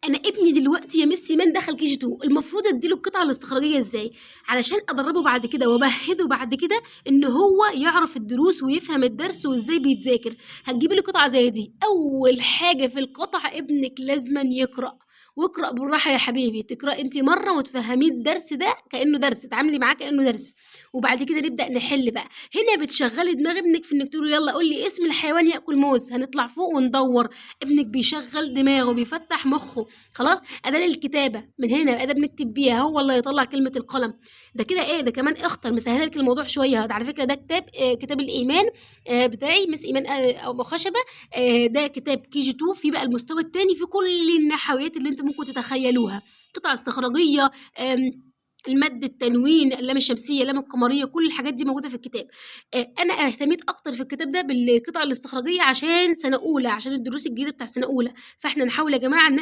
انا ابني دلوقتي يا مس ايمان دخل كي جي 2، المفروض اديله القطعه الاستخراجيه ازاي علشان ادربه بعد كده وامهده بعد كده ان هو يعرف الدروس ويفهم الدرس وازاي بيتذاكر؟ هتجيبي لي قطعه زي دي، اول حاجه في القطعه ابنك لازما يقرا. واقرا بالراحه يا حبيبي، تقرا انت مره وتفهميه الدرس ده كانه درس، تتعاملي معاه كانه درس، وبعد كده نبدا نحل بقى. هنا بتشغلي دماغ ابنك في انك تقول له يلا قول لي اسم الحيوان ياكل موز، هنطلع فوق وندور. ابنك بيشغل دماغه، بيفتح مخه. خلاص، اداه الكتابه من هنا، اداه بنكتب بيها، هو اللي هيطلع كلمه القلم. ده كده ايه، ده كمان اخطر، مسهله لك الموضوع شويه. على فكره ده كتاب كتاب الايمان بتاعي مس ايمان او خشبه. ده كتاب كي جي 2، في بقى المستوى الثاني في كل النحويات اللي انت ممكن تتخيلوها، قطع استخراجيه، المد، التنوين، اللام الشمسيه، اللام القمريه، كل الحاجات دي موجوده في الكتاب. انا اهتميت اكتر في الكتاب ده بالقطع الاستخراجيه عشان سنه اولى، عشان الدروس الجديده بتاع سنه اولى. فاحنا نحاول يا جماعه ان